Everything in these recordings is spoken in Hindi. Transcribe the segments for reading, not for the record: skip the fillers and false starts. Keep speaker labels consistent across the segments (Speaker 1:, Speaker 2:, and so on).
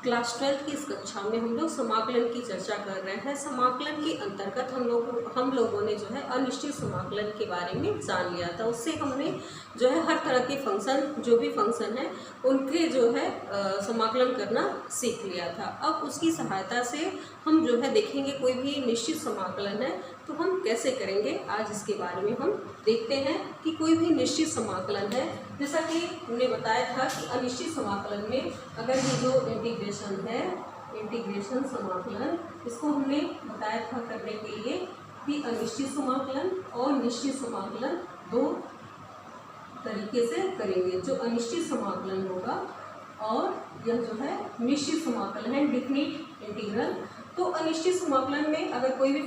Speaker 1: क्लास 12 की इस कक्षा में हम लोग समाकलन की चर्चा कर रहे हैं। समाकलन के अंतर्गत हम लोगों ने जो है अनिश्चित समाकलन के बारे में जान लिया था। उससे हमने जो है हर तरह के फंक्शन, जो भी फंक्शन है उनके जो है समाकलन करना सीख लिया था। अब उसकी सहायता से हम जो है देखेंगे कोई भी निश्चित समाकलन है तो हम कैसे करेंगे, आज इसके बारे में हम देखते हैं कि कोई भी निश्चित समाकलन है, जैसा कि हमने बताया था कि अनिश्चित समाकलन में अगर ये जो इंटीग्रेशन है, इंटीग्रेशन समाकलन, इसको हमने बताया था करने के लिए कि अनिश्चित समाकलन और निश्चित समाकलन दो तरीके से करेंगे। जो अनिश्चित समाकलन होगा और यह जो है निश्चित समाकलन है, डिफिनिट इंटीग्रल। तो अनिश्चित समाकलन में अगर कोई भी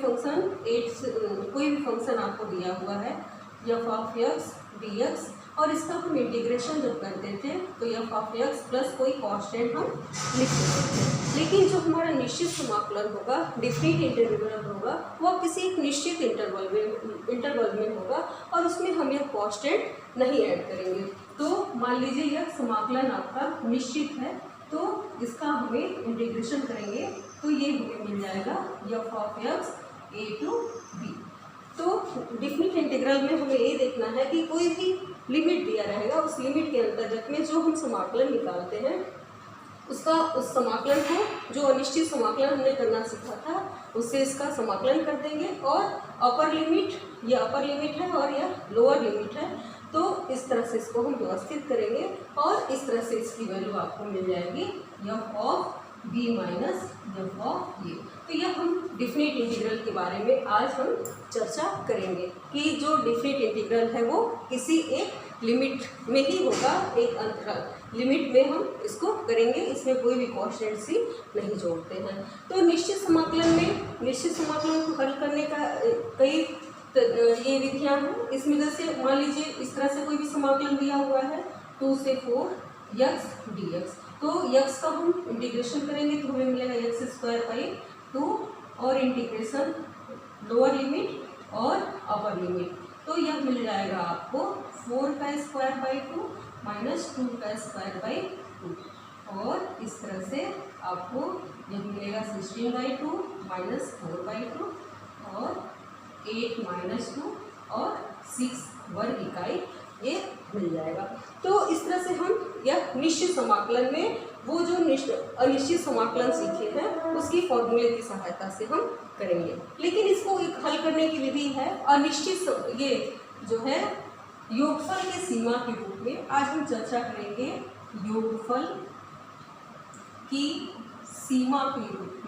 Speaker 1: फंक्शन आपको दिया हुआ है एफ ऑफ एक्स dx, और इसका हम इंटीग्रेशन जब करते थे तो एफ ऑफ एक्स प्लस कोई कांस्टेंट हम लिख देते थे। लेकिन जो हमारा निश्चित समाकलन होगा, डिफिनिट इंटीग्रल होगा, वह किसी एक निश्चित इंटरवल में होगा और उसमें हम यह कांस्टेंट नहीं ऐड करेंगे। तो मान लीजिए यह समाकलन आपका निश्चित है, तो इसका हमें इंटीग्रेशन करेंगे तो ये हमें मिल जाएगा F of x a to b। तो डिफिनिट इंटीग्रल में हमें ये देखना है कि कोई भी लिमिट दिया रहेगा, उस लिमिट के अंतर्गत में जो हम समाकलन निकालते हैं उसका, उस समाकलन को जो अनिश्चित समाकलन हमने करना सीखा था उससे इसका समाकलन कर देंगे, और अपर लिमिट, यह अपर लिमिट है और यह लोअर लिमिट है, तो इस तरह से इसको हम व्यवस्थित करेंगे और इस तरह से इसकी वैल्यू आपको मिल जाएगी f of b minus f of a. तो यह हम डिफिनिट इंटीग्रल के बारे में आज हम चर्चा करेंगे कि जो डिफिनिट इंटीग्रल है वो किसी एक लिमिट में ही होगा, एक अंतराल लिमिट में हम इसको करेंगे, इसमें कोई भी कांस्टेंट सी नहीं जोड़ते हैं। तो निश्चित समाकलन में, निश्चित समाकलन को हल करने का कई ये विधियां हैं। इसमें जैसे मान लीजिए इस तरह से कोई भी समाकलन दिया हुआ है 2 से 4 एक्स dx, तो x का हम इंटीग्रेशन करेंगे तो हमें मिलेगा एक्स स्क्वायर बाई 2, और इंटीग्रेशन लोअर लिमिट और अपर लिमिट, तो यह मिल जाएगा आपको 4 का स्क्वायर बाई 2 माइनस 2 का स्क्वायर बाई 2, और इस तरह से आपको यह मिलेगा 16 बाई 2 माइनस 4 बाई 2 और 8 माइनस 2 और 6 वर्ग इकाई ये मिल जाएगा। तो इस तरह से हम यह निश्चित समाकलन में वो जो अनिश्चित समाकलन सीखे हैं उसकी फॉर्मूले की सहायता से हम करेंगे। लेकिन इसको एक हल करने की विधि है अनिश्चित, ये जो है योगफल के सीमा के रूप में आज हम चर्चा करेंगे। योगफल की सीमा के रूप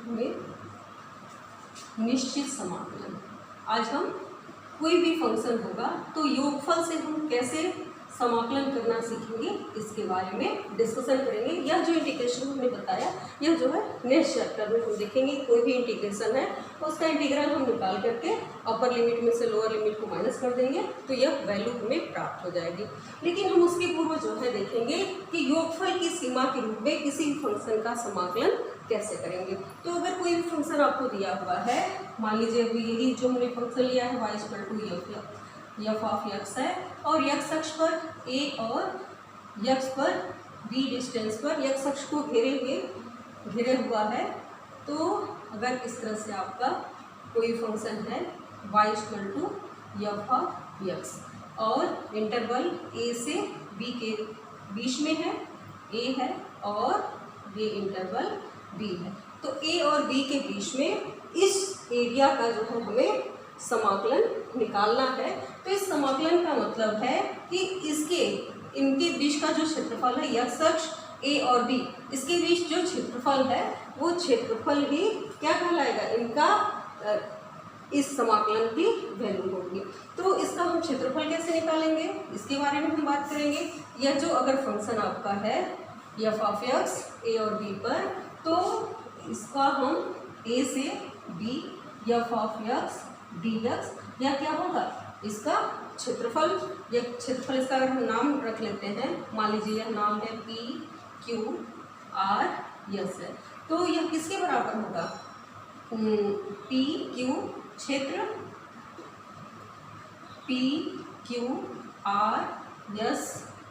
Speaker 1: में निश्चित समाकलन। आज हम कोई भी फंक्शन होगा तो योगफल से हम कैसे समाकलन करना सीखेंगे, इसके बारे में डिस्कशन करेंगे। यह जो इंटीग्रेशन हमने बताया, यह जो है नेक्स्ट चैप्टर में हम देखेंगे। कोई भी इंटीग्रेशन है तो उसका इंटीग्रल हम निकाल करके अपर लिमिट में से लोअर लिमिट को माइनस कर देंगे तो यह वैल्यू हमें प्राप्त हो जाएगी। लेकिन हम उसके पूर्व जो है देखेंगे कि योगफल की सीमा के रूप में किसी फंक्शन का समाकलन कैसे करेंगे। तो अगर कोई भी फंक्शन आपको दिया हुआ है, मान लीजिए अभी यही जो हमने फंक्शन लिया है y = एफ ऑफ एक्स है, और x अक्ष पर a और x पर b डिस्टेंस पर x अक्ष को घेरे हुआ है। तो अगर इस तरह से आपका कोई फंक्शन है y = एफ ऑफ एक्स और इंटरवल a से b के बीच में है, a है और ये इंटरवल b है, तो a और b के बीच में इस एरिया का जो है हमें समाकलन निकालना है। तो इस समाकलन का मतलब है कि इनके बीच का जो क्षेत्रफल है, यह अक्ष a और b, इसके बीच जो क्षेत्रफल है वो क्षेत्रफल ही क्या कहलाएगा, इनका इस समाकलन की वैल्यू होगी। तो इसका हम क्षेत्रफल कैसे निकालेंगे, इसके बारे में हम बात करेंगे। यह जो अगर फंक्शन आपका है एफ ऑफ एक्स a और b पर, तो इसका हम a से b F of x dx, या क्या होगा इसका क्षेत्रफल, या क्षेत्रफल इसका अगर हम नाम रख लेते हैं, मान लीजिए यह नाम है p q r s है, तो यह किसके बराबर होगा, p q क्षेत्र p q r s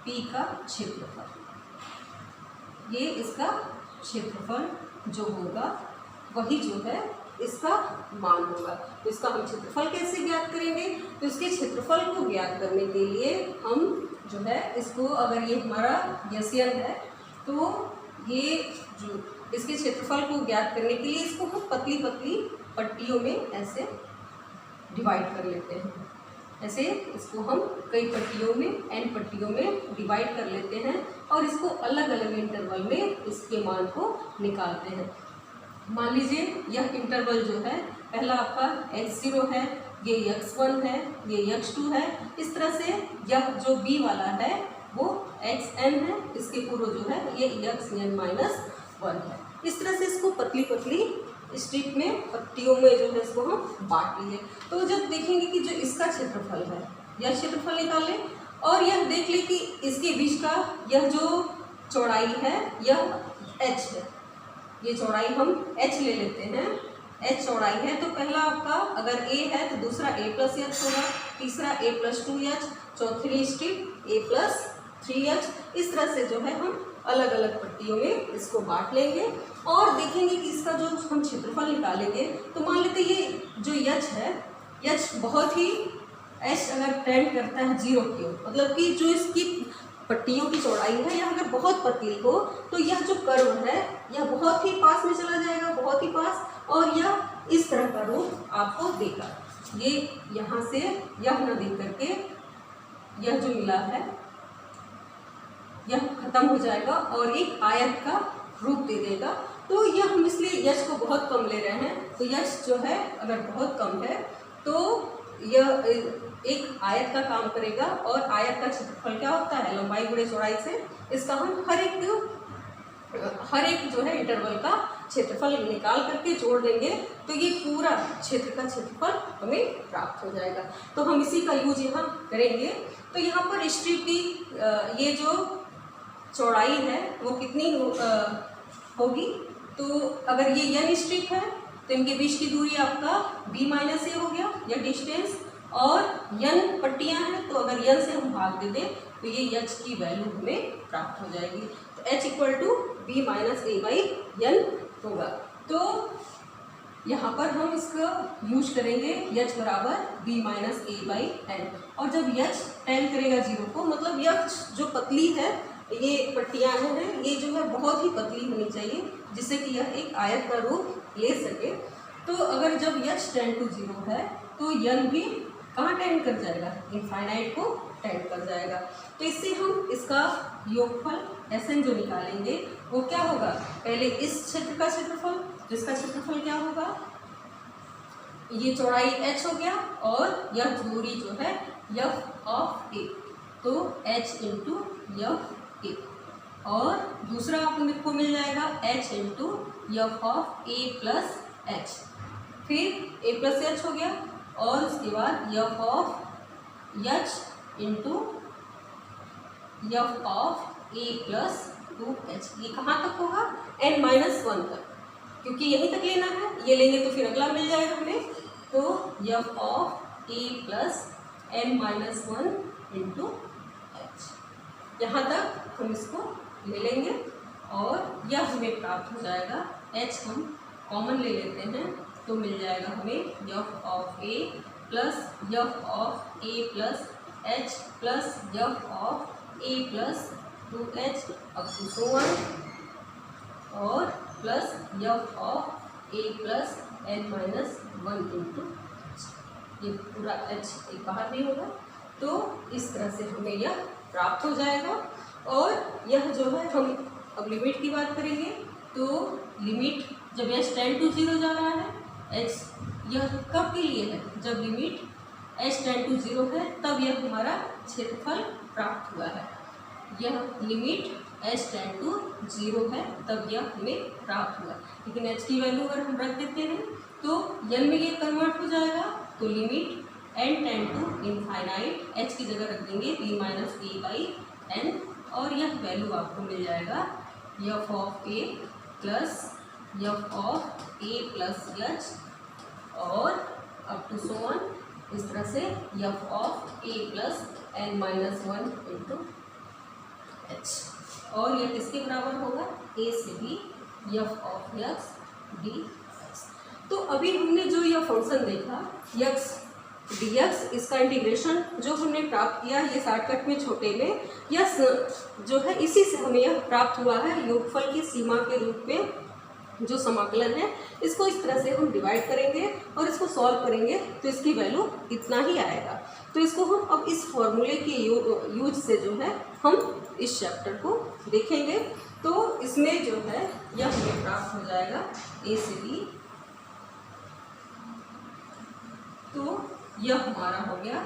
Speaker 1: P का क्षेत्रफल, ये इसका क्षेत्रफल जो होगा वही जो है इसका मान होगा। तो इसका हम क्षेत्रफल कैसे ज्ञात करेंगे? तो इसके क्षेत्रफल को ज्ञात करने के लिए हम जो है इसको, अगर ये हमारा यसियन है तो ये जो इसके क्षेत्रफल को ज्ञात करने के लिए इसको हम पतली पतली पट्टियों में ऐसे डिवाइड कर लेते हैं। ऐसे इसको हम कई पट्टियों में, n पट्टियों में डिवाइड कर लेते हैं और इसको अलग अलग इंटरवल में इसके मान को निकालते हैं। मान लीजिए यह इंटरवल जो है पहला आपका x0 है, ये x1 है, ये x2 है। इस तरह से यह जो b वाला है वो xn है, इसके पूर्व जो है ये xn-1 है। इस तरह से इसको पतली पतली स्ट्रिप में, पट्टियों में जो है इसको हम बांट लिए। तो जब देखेंगे कि जो इसका क्षेत्रफल है, यह क्षेत्रफल निकालें और यह देख लें कि इसके बीच का यह जो चौड़ाई है यह h है। ये चौड़ाई हम h ले लेते हैं, h चौड़ाई है। तो पहला आपका अगर a है तो दूसरा a प्लस h होगा, तीसरा a प्लस 2h, चौथी स्ट्रिप a प्लस 3h। इस तरह से जो है हम अलग अलग पट्टियों में इसको बांट लेंगे और देखेंगे कि इसका जो हम क्षेत्रफल निकालेंगे। तो मान लेते ये जो h है, h बहुत ही h अगर टेंड करता है 0 की ओर, मतलब कि जो इसकी पट्टियों की चौड़ाई है यह अगर बहुत पतली हो तो यह जो कर्व है यह बहुत ही पास में चला जाएगा, बहुत ही पास, और यह इस तरह का रूप आपको देगा। ये यहाँ से यह न देख करके यह जो मिला है यह खत्म हो जाएगा और एक आयत का रूप दे देगा। तो यह हम इसलिए यश को बहुत कम ले रहे हैं। तो यश जो है अगर बहुत कम है तो यह एक आयत का काम करेगा और आयत का क्षेत्रफल क्या होता है? लंबाई गुणे चौड़ाई से। इसका हम हर एक जो है इंटरवल का क्षेत्रफल निकाल करके जोड़ देंगे तो ये पूरा क्षेत्र का क्षेत्रफल हमें प्राप्त हो जाएगा। तो हम इसी का यूज यहाँ करेंगे। तो यहाँ पर स्ट्रिप की ये जो चौड़ाई है वो कितनी होगी? तो अगर ये n स्ट्रिप है तो इनके बीच की दूरी आपका b माइनस a हो गया, यह डिस्टेंस, और n पट्टियां हैं तो अगर n से हम भाग दे दें तो ये h की वैल्यू हमें प्राप्त हो जाएगी। तो h equal to b minus a by n होगा। तो यहाँ पर हम इसका यूज करेंगे h बराबर b minus a by n, और जब h टेंड करेगा 0 को, मतलब यह जो पतली है, ये पट्टियां हैं, ये जो है बहुत ही पतली होनी चाहिए जिससे कि यह एक आयत का रूप ले सके। तो अगर जब h टेंड टू 0 है तो n भी कहाँ टेंड कर जाएगा? इनफाइनाइट को टेंड कर जाएगा। तो इससे हम इसका योगफल Sn जो निकालेंगे वो क्या होगा? पहले इस क्षेत्र का क्षेत्रफल, जिसका क्षेत्रफल क्या होगा? ये चौड़ाई h हो गया और यह दूरी जो है f ऑफ a, तो h इंटू f a, और दूसरा आपको मिल जाएगा h into f of a plus h, फिर a प्लस h हो गया और उसके बाद f of h into f of a plus 2h। ये कहाँ तक होगा? n-1 तक, क्योंकि यहीं तक लेना है, ये लेंगे तो फिर अगला मिल जाएगा हमें। तो f of a plus n-1 into h, यहाँ तक हम इसको ले लेंगे और यह हमें प्राप्त हो जाएगा। h हम कॉमन ले लेते हैं तो मिल जाएगा हमें f of a plus f of a plus h plus f of a plus 2h up to so on, और plus f of a plus n-1 into ये पूरा h एक बाहर नहीं होगा। तो इस तरह से हमें यह प्राप्त हो जाएगा। और यह जो है हम अब लिमिट की बात करेंगे। तो लिमिट जब h टेंड टू 0 जा रहा है, h यह कब के लिए है? जब लिमिट h टेंड टू 0 है तब यह हमारा क्षेत्रफल प्राप्त हुआ है। यह लिमिट h टेंड टू 0 है तब यह हमें प्राप्त हुआ। लेकिन h की वैल्यू अगर हम रख देते हैं तो n में ये कन्वर्ट हो जाएगा। तो limit n tend to infinite, h की जगह रख देंगे b minus a by n, और यह वैल्यू आपको मिल जाएगा f of a plus f of a plus h और अप टू so on। इस तरह से f of a plus n-1 into H, और यह किसके बराबर होगा, ए से B F of X D X. तो अभी हमने जो यह फंक्शन देखा एक्स डी एक्स, इसका इंटीग्रेशन जो हमने प्राप्त किया ये शॉर्टकट में छोटे में, यह जो है इसी से हमें यह प्राप्त हुआ है योगफल की सीमा के रूप में जो समाकलन है। इसको इस तरह से हम डिवाइड करेंगे और इसको सॉल्व करेंगे तो इसकी वैल्यू इतना ही आएगा। तो इसको हम अब इस फॉर्मूले के यूज से जो है हम इस चैप्टर को देखेंगे। तो इसमें जो है यह हमें प्राप्त हो जाएगा ए से बी, तो यह हमारा हो गया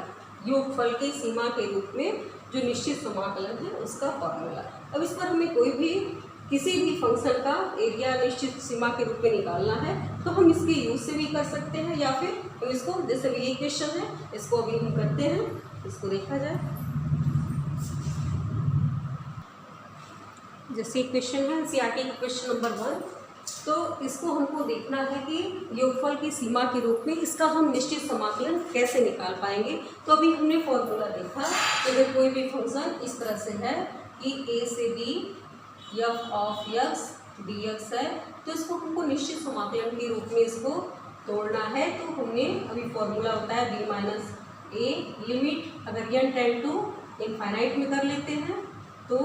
Speaker 1: योगफल की सीमा के रूप में जो निश्चित समाकलन है उसका फॉर्मूला। अब इस पर हमें कोई भी किसी भी फंक्शन का एरिया निश्चित सीमा के रूप में निकालना है तो हम इसके यूज से भी कर सकते हैं, या फिर हम इसको, जैसे ये क्वेश्चन है इसको अभी हम करते हैं, इसको देखा जाए। जैसे क्वेश्चन है एनसीईआरटी का क्वेश्चन नंबर 1, तो इसको हमको देखना है कि योगफल की सीमा के रूप में इसका हम निश्चित समाकलन कैसे निकाल पाएंगे। तो अभी हमने फॉर्मूला देखा कि अगर कोई भी फंक्शन इस तरह से है कि ए से B F of X D X है, तो इसको हमको निश्चित समाकलन के रूप में इसको तोड़ना है। तो हमने अभी फॉर्मूला होता है बी माइनस ए, लिमिट अगर एन टेंड टू इनफाइनाइट में कर लेते हैं तो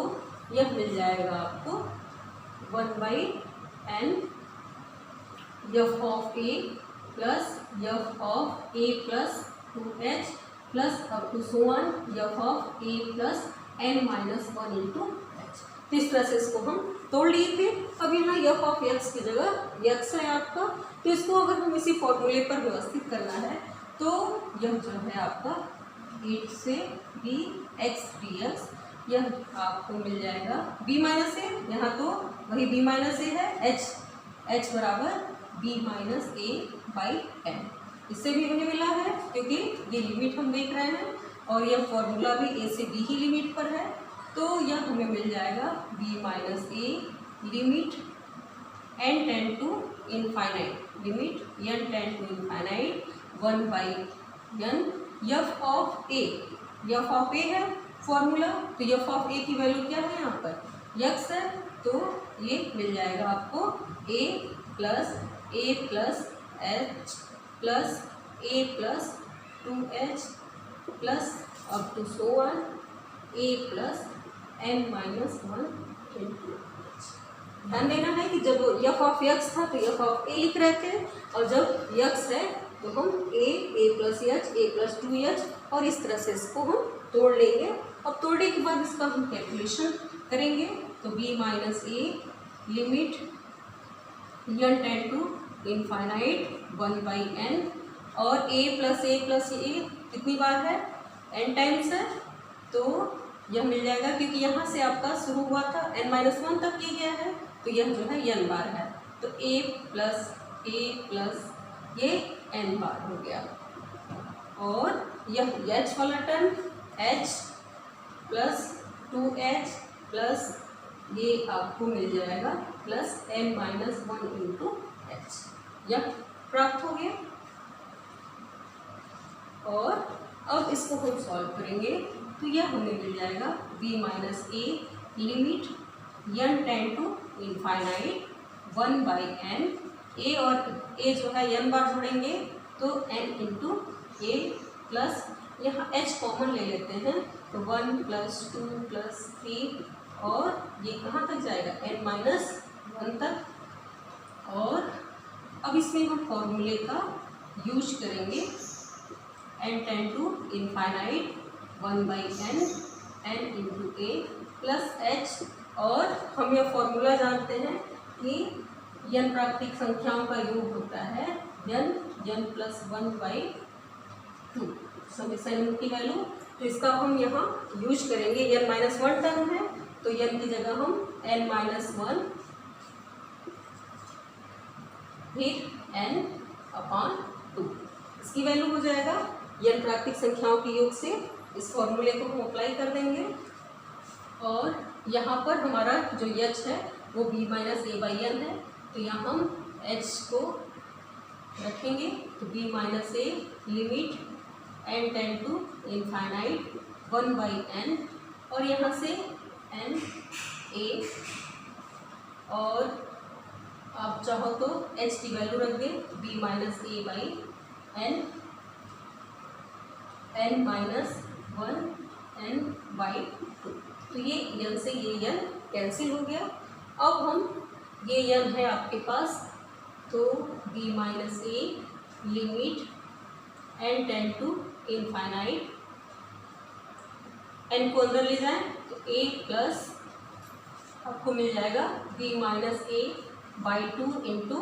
Speaker 1: यह मिल जाएगा आपको 1/n F of A plus F of A plus 2h plus up to so on F of A plus n-1 into H. तो इस तरह से इसको हम तोड़ लिए थे। अब यहाँ एफ ऑफ एक्स की जगह एक्स है आपका, तो इसको अगर हम इसी फॉर्मूले पर व्यवस्थित करना है तो यह जो है आपका 8 से बी एक्स डी एक्स, यह आपको मिल जाएगा बी माइनस ए, यहाँ तो वही बी माइनस ए है, एच बराबर B minus A by N. इससे भी हमें मिला है क्योंकि ये लिमिट हम देख रहे हैं और यह फॉर्मूला भी ए से बी ही लिमिट पर है, तो यह हमें मिल जाएगा b minus A limit n tend to infinite, limit n tend to infinite 1/n F of a, f of a है फॉर्मूला, तो एफ ऑफ ए की वैल्यू क्या है यहाँ पर x है, तो ये मिल जाएगा आपको a plus h plus a plus 2h plus up to so on a plus n-1 into H. ध्यान देना है कि जब एफ ऑफ एक्स था तो एफ ऑफ ए लिख रहे थे, और जब एक्स है तो हम ए प्लस एच, ए प्लस 2h, और इस तरह से इसको हम तोड़ लेंगे। अब तोड़ने के बाद इसका हम कैलकुलेशन करेंगे, तो b minus A limit n tend to infinite 1/n, और a प्लस ए कितनी बार है, n टाइम्स है, तो यह मिल जाएगा क्योंकि यहाँ से आपका शुरू हुआ था n-1 तक किया गया है, तो यह जो है n बार है, तो a प्लस ये n बार हो गया, और यह h वाला term h plus 2h plus ये आपको मिल जाएगा प्लस n-1 इंटू एच, यह प्राप्त हो गया। और अब इसको हम सॉल्व करेंगे तो यह हमें मिल जाएगा b minus A limit n tend to infinite 1/n, a और a जो है n बार जोड़ेंगे तो n इंटू ए प्लस यहाँ h कॉमन ले लेते हैं तो 1 प्लस 2 प्लस 3, और ये कहाँ तक जाएगा n-1 तक। और अब इसमें हम फॉर्मूले का यूज करेंगे n tend to infinite 1/n n into a plus h, और हम यह फॉर्मूला जानते हैं कि n प्राकृतिक संख्याओं का योग होता है n प्लस 1/2 समीकरण की वैल्यू, तो इसका हम यहाँ यूज करेंगे। n-1 टर्म है तो n की जगह हम n-1 फिर n/2 इसकी वैल्यू हो जाएगा। n प्राकृतिक संख्याओं के योग से इस फॉर्मूले को हम अप्लाई कर देंगे, और यहाँ पर हमारा जो h है वो b minus A by n है, तो यहाँ हम h को रखेंगे तो b minus A limit n tend to infinite 1/n, और यहाँ से एन ए, और आप चाहो तो एच की वैल्यू रख दें b minus A by n, n minus 1 n by 2। तो ये एन से ये एन कैंसिल हो गया। अब हम ये एन है आपके पास, तो b minus A limit n tend to infinite, n को अंदर ले जाएं तो ए प्लस आपको मिल जाएगा b minus A by 2 into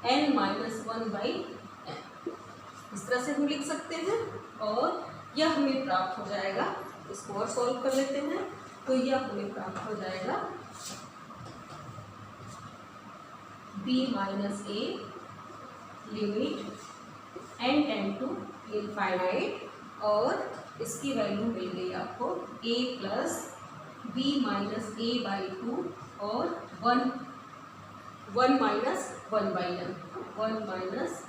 Speaker 1: n minus 1 by n. इस तरह से हम लिख सकते हैं और यह हमें प्राप्त हो जाएगा। इसको और सॉल्व कर लेते हैं तो यह हमें प्राप्त हो जाएगा b minus A limit n tend to infinite, और इसकी वैल्यू मिल गई आपको a plus b minus A by 2 और 1 minus 1 by n, 1 minus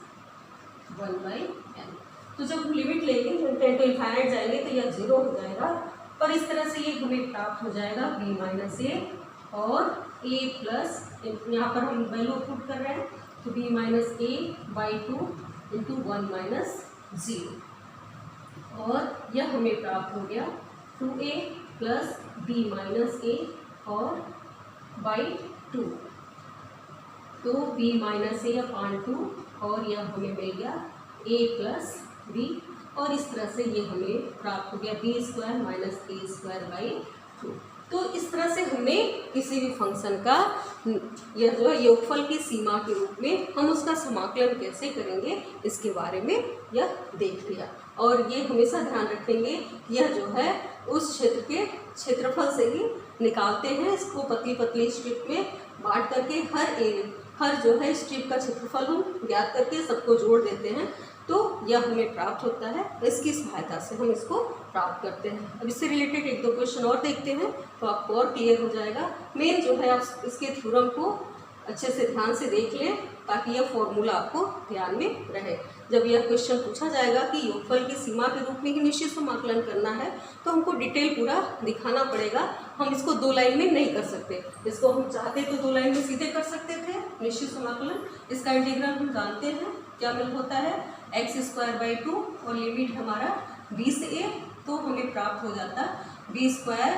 Speaker 1: 1 by n. तो जब हम लिमिट लेंगे टेंड टू इनफाइनाइट जाएंगे तो यह 0 हो जाएगा, पर इस तरह से ये हमें प्राप्त हो जाएगा b माइनस ए और a प्लस, यहाँ पर हम वैल्यू पुट कर रहे हैं तो b minus A by 2 into 1 minus 0, और यह हमें प्राप्त हो गया 2a प्लस b माइनस ए और बाई 2, तो b माइनस ए अपॉन 2, और यह हमें मिल गया a प्लस b, और इस तरह से ये हमें प्राप्त हो गया b square minus a square by 2। तो इस तरह से हमने किसी भी फंक्शन का यह जो है योगफल की सीमा के रूप में हम उसका समाकलन कैसे करेंगे इसके बारे में यह देख लिया। और ये हमेशा ध्यान रखेंगे यह जो है उस क्षेत्र के क्षेत्रफल से ही निकालते हैं, इसको पतली पतली स्ट्रिप में बांट करके हर जो है स्ट्रिप का क्षेत्रफल हम ज्ञात करके सबको जोड़ देते हैं, तो यह हमें प्राप्त होता है। इसकी सहायता से हम इसको प्राप्त करते हैं। अब इससे रिलेटेड एक दो क्वेश्चन और देखते हैं तो आपको और क्लियर हो जाएगा। मेन जो है आप इसके थ्योरम को अच्छे से ध्यान से देख लें ताकि यह फॉर्मूला आपको ध्यान में रहे। जब यह क्वेश्चन पूछा जाएगा कि योगफल की सीमा के रूप में ही निश्चित समाकलन करना है तो हमको डिटेल पूरा दिखाना पड़ेगा। हम इसको 2 लाइन में नहीं कर सकते, इसको हम चाहते तो 2 लाइन में सीधे कर सकते थे निश्चित समाकलन। इसका इंटीग्रल हम जानते हैं क्या मिल होता है एक्स स्क्वायर बाई 2 और लिमिट हमारा b से a, तो हमें प्राप्त हो जाता b स्क्वायर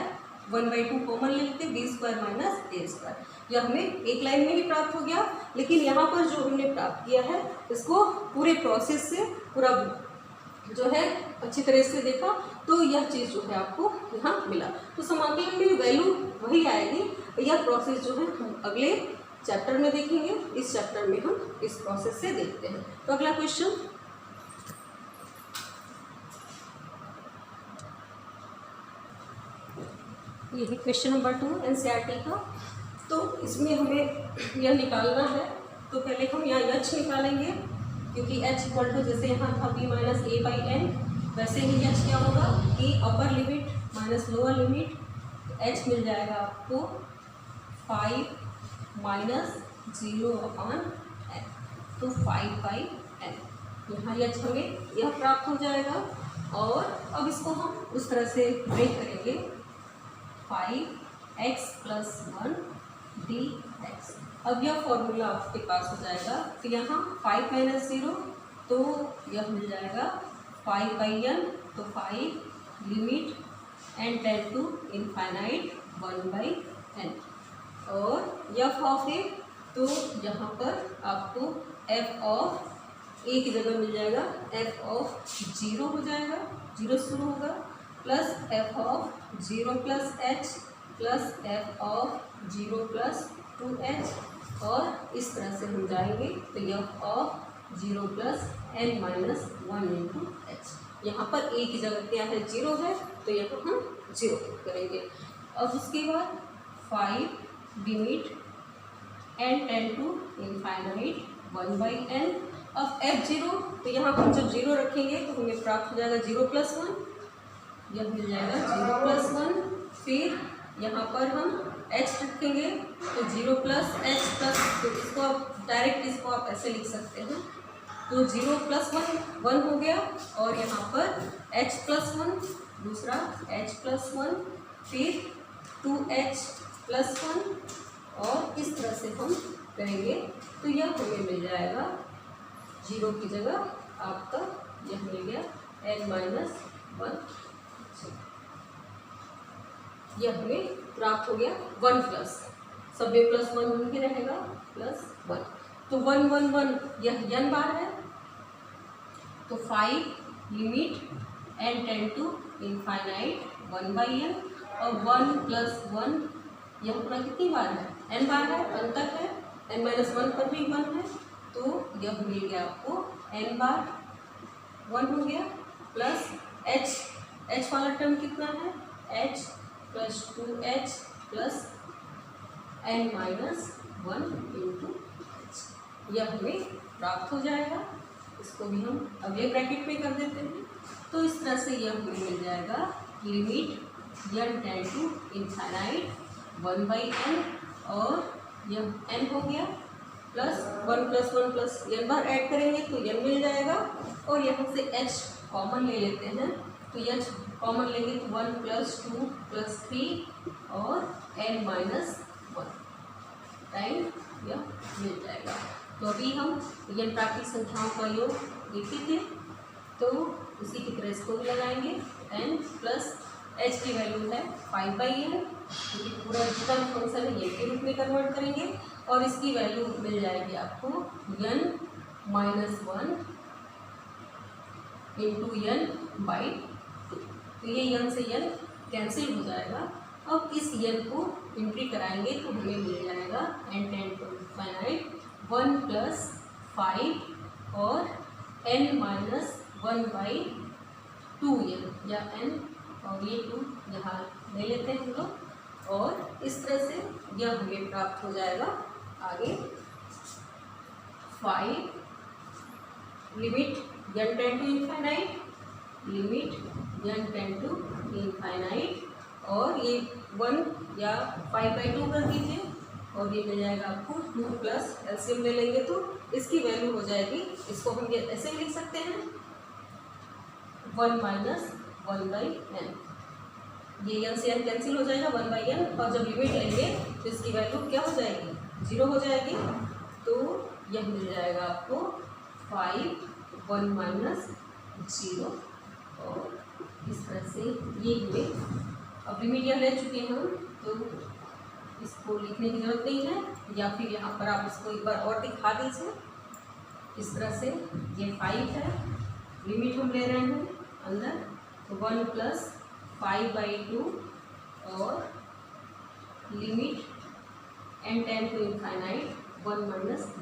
Speaker 1: 1/2 कॉमन ले लेते b square minus a square. यह हमें एक लाइन में ही प्राप्त हो गया, लेकिन यहाँ पर जो हमने प्राप्त किया है इसको पूरे प्रोसेस से पूरा जो है अच्छी तरह से देखा तो यह चीज़ जो है आपको यहाँ मिला। तो समाकलन में वैल्यू वही आएगी। यह प्रोसेस जो है हम अगले चैप्टर में देखेंगे, इस चैप्टर में हम इस प्रोसेस से देखते हैं। तो अगला क्वेश्चन, यही क्वेश्चन नंबर 2 एनसीईआरटी का। तो इसमें हमें यह निकालना है, तो पहले हम यहाँ एच निकालेंगे क्योंकि एच इक्वल टू जैसे यहाँ था b minus A by n, वैसे ही एच क्या होगा कि upper limit minus lower limit, h मिल जाएगा आपको 5 माइनस 0 अपॉन एन, तो 5 बाई एन। यहाँ एच हमें यह प्राप्त हो जाएगा। और अब इसको हम उस तरह से ब्रेक करेंगे 5x प्लस 1 dx। अब यह फॉर्मूला आपके पास हो जाएगा, तो यहाँ 5 माइनस 0 तो यह मिल जाएगा 5 बाई एन, तो 5 limit n tend to infinite 1 by n, और एफ ऑफ ए, तो यहाँ पर आपको एफ ऑफ ए की जगह मिल जाएगा एफ ऑफ 0 हो जाएगा, 0 शुरू होगा, plus F of 0 plus h plus F of 0 plus 2h, और इस तरह से हम जाएंगे तो f of 0 plus n minus 1 into h. यहाँ पर ए की जगह क्या है 0 है, तो यहाँ हम 0 करेंगे। अब उसके बाद 5 limit n tend to infinite 1 by n. अब f0, तो यहाँ हम जब 0 रखेंगे तो हमें प्राप्त हो जाएगा 0 प्लस 1, यह मिल जाएगा 0 प्लस 1। फिर यहाँ पर हम h रखेंगे तो 0 प्लस h प्लस, तो इसको आप डायरेक्ट इसको आप ऐसे लिख सकते हैं, तो 0 प्लस 1 हो गया, और यहाँ पर h प्लस 1, दूसरा h प्लस 1, फिर 2h+1 और इस तरह से हम करेंगे तो यह हमें मिल जाएगा 0 की जगह आपका यह मिल गया n-1। यह हमें प्राप्त हो गया 1 प्लस सब में +1 ही रहेगा +1 तो 1 1 1 यह n बार है तो 5 limit n tend to infinite 1/n और 1 + 1 यह पूरा कितनी बार है n बार है 1 तक है n-1 पर भी 1 है तो यह मिल गया आपको n बार 1 हो गया प्लस h वाला टर्म कितना है h + 2h + n-1 × h यह हमें प्राप्त हो जाएगा। इसको भी हम अगले ब्रैकेट में कर देते हैं तो इस तरह से यह हमें मिल जाएगा limit n tend to infinite 1/n और यह n हो गया प्लस 1 + 1 + n बार ऐड करेंगे तो n मिल जाएगा और यहाँ से h कॉमन ले लेते हैं तो h कॉमन लेंगे तो 1 + 2 + 3 और n-1 टाइम यह मिल जाएगा। तो अभी हम n प्राकृतिक संख्याओं का योग देखे थे तो उसी की तरह इसको भी लगाएंगे n प्लस h की वैल्यू है 5/n क्योंकि पूरा जितना फंक्शन है ये के रूप में कन्वर्ट करेंगे और इसकी वैल्यू मिल जाएगी आपको n-1 × n/2 तो ये n से n कैंसिल हो जाएगा। अब इस n को एंट्री कराएंगे तो हमें मिल जाएगा n टेंड टू इनफाइनाइट 1 + 5 और n-1/2n या n और ये 2 यहाँ ले लेते हैं हम लोग और इस तरह से यह हमें प्राप्त हो जाएगा। आगे 5 limit n tend to infinite limit n tend to infinite और ये 1 या 5/2 कर दीजिए और ये मिल जाएगा आपको 2 प्लस एलसीएम ले लेंगे तो इसकी वैल्यू हो जाएगी। इसको हम ये ऐसे लिख सकते हैं 1 - 1/n ये n से n कैंसिल हो जाएगा 1/n और जब लिमिट लेंगे तो इसकी वैल्यू क्या हो जाएगी 0 हो जाएगी तो यह मिल जाएगा आपको 5 1 - 0 और इस तरह से ये हुए। अब लिमिट यह ले चुके हैं हम तो इसको लिखने की जरूरत नहीं है या फिर यहाँ पर आप इसको एक बार और दिखा दीजिए। इस तरह से ये 5 है लिमिट हम ले रहे हैं अंदर तो 1 + 5/2 और limit n tend to infinite 1 -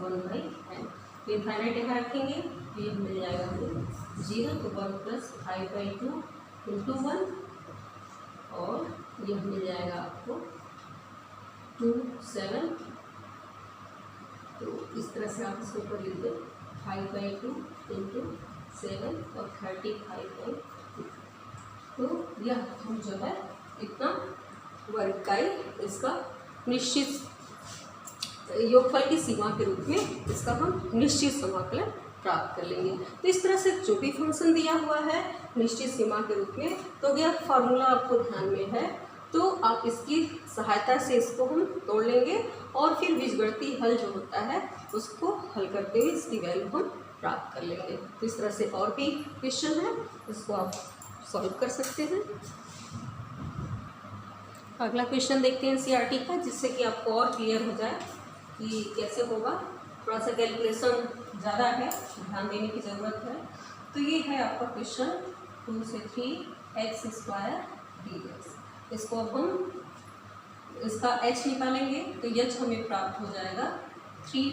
Speaker 1: 1/n तो इनफाइनाइट यहाँ रखेंगे तो ये मिल जाएगा हमें 0 तो 1 + 5/2 × 1 और यह मिल जाएगा आपको 2 7 तो इस तरह से आप इसको ऊपर लिख दें 5/2 × 7 और 35/2 तो यह हम जो है इतना वर्ग का इसका निश्चित योगफल की सीमा के रूप में इसका हम निश्चित समाकलन प्राप्त कर लेंगे। तो इस तरह से जो भी फंक्शन दिया हुआ है निश्चित सीमा के रूप में तो यह फार्मूला आपको ध्यान में है तो आप इसकी सहायता से इसको हम तोड़ लेंगे और फिर बीजगणितीय हल जो होता है उसको हल करते हुए इसकी वैल्यू हम प्राप्त कर लेंगे। तो इस तरह से और भी क्वेश्चन है इसको आप सॉल्व कर सकते हैं। अगला क्वेश्चन देखते हैं एनसीईआरटी का जिससे कि आपको और क्लियर हो जाए कि कैसे होगा। थोड़ा सा कैलकुलेशन ज़्यादा है ध्यान देने की ज़रूरत है। तो ये है आपका क्वेश्चन 2 से 3 x² dx। इसको अब हम इसका h निकालेंगे तो h हमें प्राप्त हो जाएगा 3 -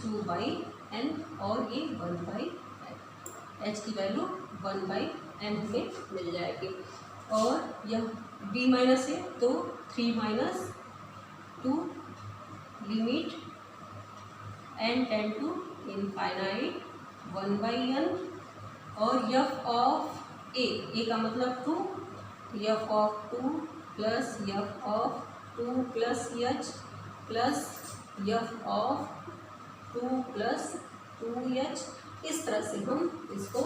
Speaker 1: 2/n और ये 1/n h की वैल्यू 1/n हमें मिल जाएगी और यह b माइनस है तो 3 - 2 limit n tend to infinite 1/n और f ऑफ a का मतलब 2 f of 2 plus f of 2 plus h plus f of 2 plus 2h इस तरह से हम इसको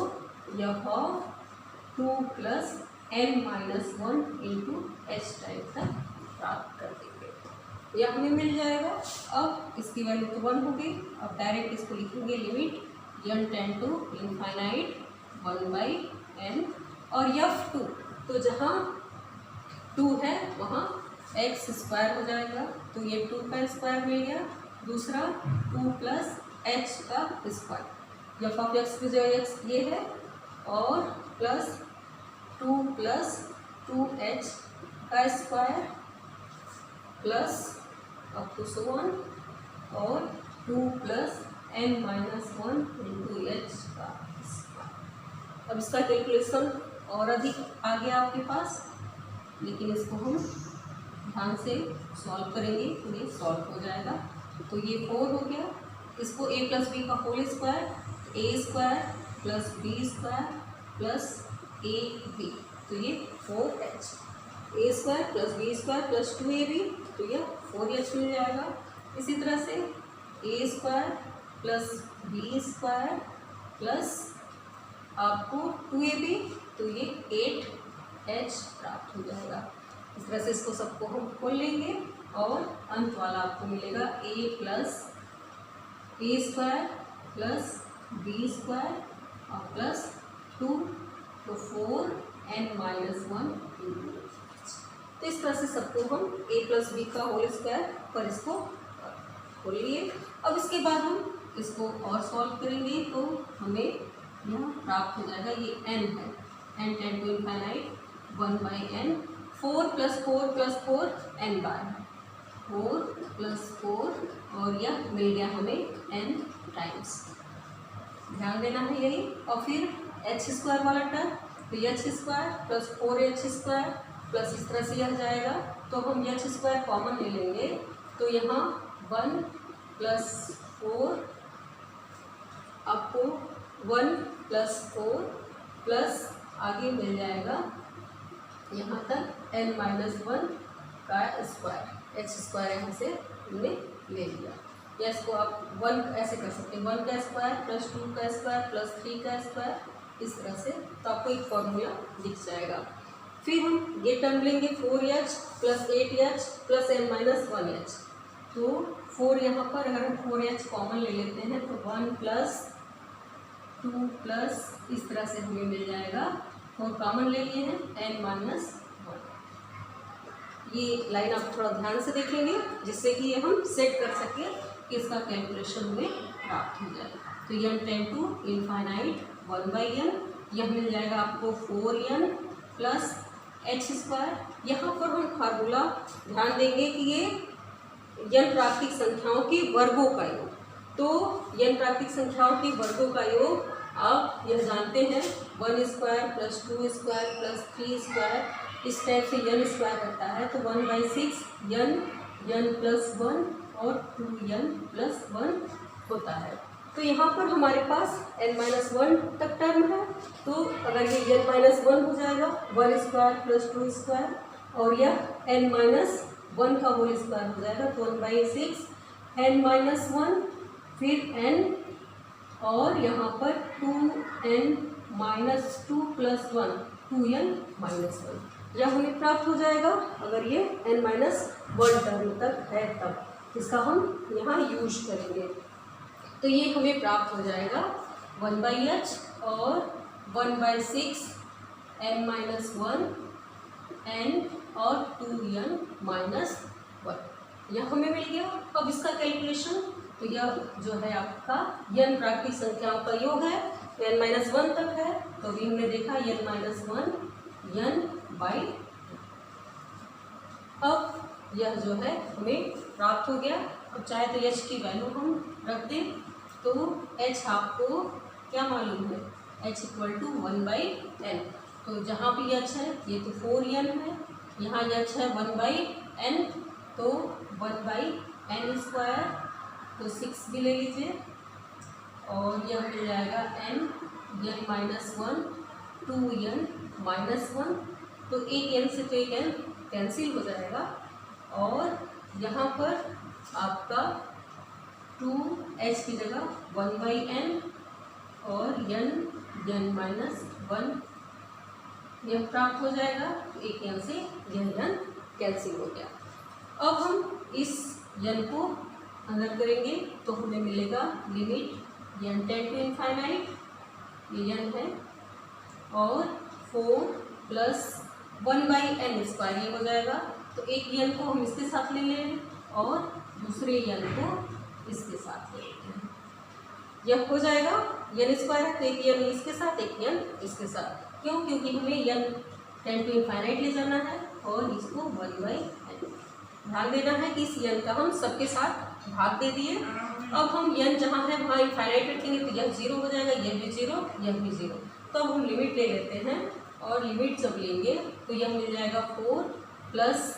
Speaker 1: f of 2 plus n - 1 × h type तक प्राप्त कर देंगे। यह हमें मिल जाएगा। अब इसकी वैल्यू तो 1 होगी। अब डायरेक्ट इसको लिखेंगे limit n tend to infinite 1/n और f2, तो जहाँ 2 है वहाँ x स्क्वायर हो जाएगा, तो ये 2 का स्क्वायर मिल गया। दूसरा 2 प्लस h का स्क्वायर, एफ ऑफ एक्स की जो x ये है, और प्लस 2 प्लस 2h का स्क्वायर प्लस अप टू सो 1 और 2 plus n minus 1 into h का स्क्वायर। अब इसका कैलकुलेशन और अधिक आ गया आपके पास, लेकिन इसको हम ध्यान से सॉल्व करेंगे तो ये सॉल्व हो जाएगा। तो ये 4 हो गया। इसको a प्लस बी का whole square, a square plus b square plus ab, तो ये 4h, a square plus b square plus 2ab, तो यह 4h मिल जाएगा। इसी तरह से a square plus b square plus आपको 2ab, तो ये 8h प्राप्त हो जाएगा। इस तरह से इसको सबको हम खोल लेंगे और अंत वाला आपको मिलेगा a plus a square plus b square और प्लस 2, तो 4n माइनस 1 इंटू। तो इस तरह से सबको हम a प्लस बी का होल स्क्वायर पर इसको खोल लिए। अब इसके बाद हम इसको और सॉल्व करेंगे तो हमें यह प्राप्त हो जाएगा। ये n है, n tend to infinite 1/n, 4 plus 4 plus 4 n बार है, 4 प्लस 4 और यह मिल गया हमें n टाइम्स। ध्यान देना है यही। और फिर h स्क्वायर वाला टर्म, तो h square plus 4h square plus इस तरह से यह जाएगा, तो हम h स्क्वायर कॉमन ले लेंगे, तो यहाँ 1 प्लस 4 आपको 1 प्लस 4 प्लस आगे मिल जाएगा यहाँ तक n माइनस 1 का स्क्वायर, h स्क्वायर यहाँ से हमने ले लिया। या इसको आप 1 ऐसे कर सकते हैं, 1 का स्क्वायर प्लस 2 का स्क्वायर प्लस 3 का स्क्वायर, इस तरह से, तो आपको एक फॉर्मूला दिख जाएगा। फिर हम ये टर्म लेंगे 4h plus 8h plus n minus 1h, तो 4 यहाँ पर अगर हम 4h कॉमन ले लेते हैं तो 1 प्लस 2 प्लस इस तरह से हमें मिल जाएगा, 4 कॉमन ले लिए हैं n माइनस 1। ये लाइन आप थोड़ा ध्यान से देखेंगे जिससे कि ये हम सेट कर सकें कि इसका कैलकुलेशन हमें प्राप्त हो जाए। तो n tend to infinite 1/n, यह मिल जाएगा आपको 4n प्लस h स्क्वायर। यहाँ पर हम फार्मूला ध्यान देंगे कि ये n प्राकृतिक संख्याओं के वर्गों का योग, तो n प्राकृतिक संख्याओं के वर्गों का योग आप यह जानते हैं 1 square plus 2 square plus 3 square, इस टाइप से n स्क्वायर रहता है, तो 1/6 n प्लस 1 और 2n प्लस 1 होता है। तो यहाँ पर हमारे पास n माइनस 1 तक टर्म है, तो अगर ये n माइनस 1 हो जाएगा 1 स्क्वायर प्लस 2 स्क्वायर, और यह n माइनस 1 का होल स्क्वायर हो जाएगा, तो 1/6 n माइनस 1 फिर n और यहाँ पर 2n minus 2 plus 1 2n minus 1, यह हमें प्राप्त हो जाएगा अगर ये n माइनस 1 टर्म तक है तब, इसका हम यहाँ यूज करेंगे। तो ये हमें प्राप्त हो जाएगा 1/h और 1/6 n माइनस 1 n और 2n माइनस 1, यह हमें मिल गया। अब इसका कैलकुलेशन, तो यह जो है आपका n प्राकृतिक संख्याओं का योग है, तो n माइनस 1 तक है, तो अभी हमने देखा n माइनस 1 n/, अब यह जो है हमें प्राप्त हो गया। अब चाहे तो h की वैल्यू हम रख दें, तो h आपको क्या मालूम है, h इक्वल टू 1/n, तो जहाँ भी h है ये तो 4n है, यहाँ h है 1/n, तो 1/n स्क्वायर, तो 6 भी ले लीजिए और यह मिल जाएगा n माइनस 1 2n माइनस 1, तो एक n से तो एक n कैंसिल हो जाएगा और यहाँ पर आपका 2h की जगह 1/n और n माइनस 1 यह प्राप्त हो जाएगा, तो एक n से यह n कैंसिल हो गया। अब हम इस n को अंदर करेंगे तो हमें मिलेगा limit n tend to infinite, ये n है, और 4 प्लस 1/n² ये हो जाएगा। तो एक n को हम इसके साथ ले लें और दूसरे n को इसके साथ ले लेते हैं, यह हो जाएगा n² है तो एक n इसके साथ एक n इसके साथ। क्यों? क्योंकि हमें n टेंड टू इनफाइनाइट ले जाना है और इसको 1/n। ध्यान देना है कि इस n का हम सबके साथ भाग दे दिए। अब हम n जहाँ है वहाँ इनफाइनाइट रखेंगे तो यह 0 हो जाएगा, यह भी 0, यह भी 0। तो अब हम लिमिट ले लेते हैं और लिमिट जब लेंगे तो यह मिल जाएगा 4 प्लस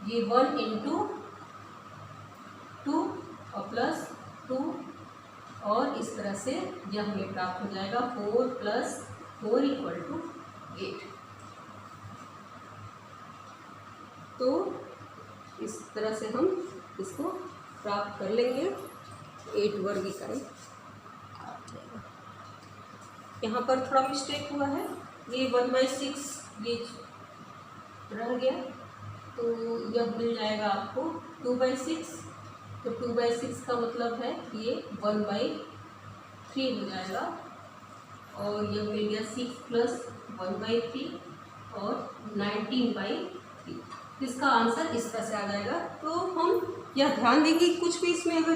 Speaker 1: ये 1 इंटू 2 और प्लस 2, और इस तरह से यह हमें प्राप्त हो जाएगा 4 प्लस 4 इक्वल टू 8। तो इस तरह से हम इसको प्राप्त कर लेंगे, 8 वर्ग इकाई आ जाएगा। यहाँ पर थोड़ा मिस्टेक हुआ है, ये 1/6 ये रह गया, तो यह मिल जाएगा आपको 2/6। तो 2/6 का मतलब है कि ये 1/3 हो जाएगा, और यह मिल गया 6 प्लस 1/3 और 19/3। इसका आंसर इस तरह से आ जाएगा। तो हम यह ध्यान देंगे कुछ भी इसमें अगर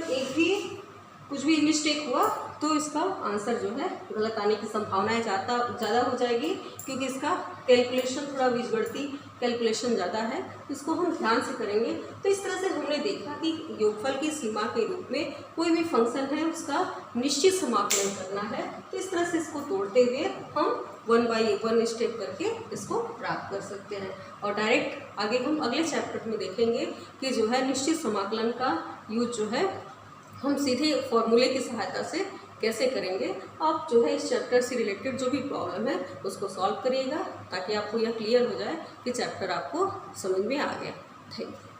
Speaker 1: कुछ भी मिस्टेक हुआ तो इसका आंसर जो है गलत आने की संभावनाएं ज़्यादा हो जाएगी, क्योंकि इसका कैलकुलेशन थोड़ा बीजगणितीय कैलकुलेशन ज़्यादा है, तो इसको हम ध्यान से करेंगे। तो इस तरह से हमने देखा कि योगफल की सीमा के रूप में कोई भी फंक्शन है उसका निश्चित समाकलन करना है। तो इस तरह से इसको तोड़ते हुए हम 1/1 स्टेप करके इसको प्राप्त कर सकते हैं, और डायरेक्ट आगे हम अगले चैप्टर में देखेंगे कि जो है निश्चित समाकलन का यूज जो है हम सीधे फॉर्मूले की सहायता से कैसे करेंगे। आप जो है इस चैप्टर से रिलेटेड जो भी प्रॉब्लम है उसको सॉल्व करिएगा, ताकि आपको यह क्लियर हो जाए कि चैप्टर आपको समझ में आ गया। Thank you.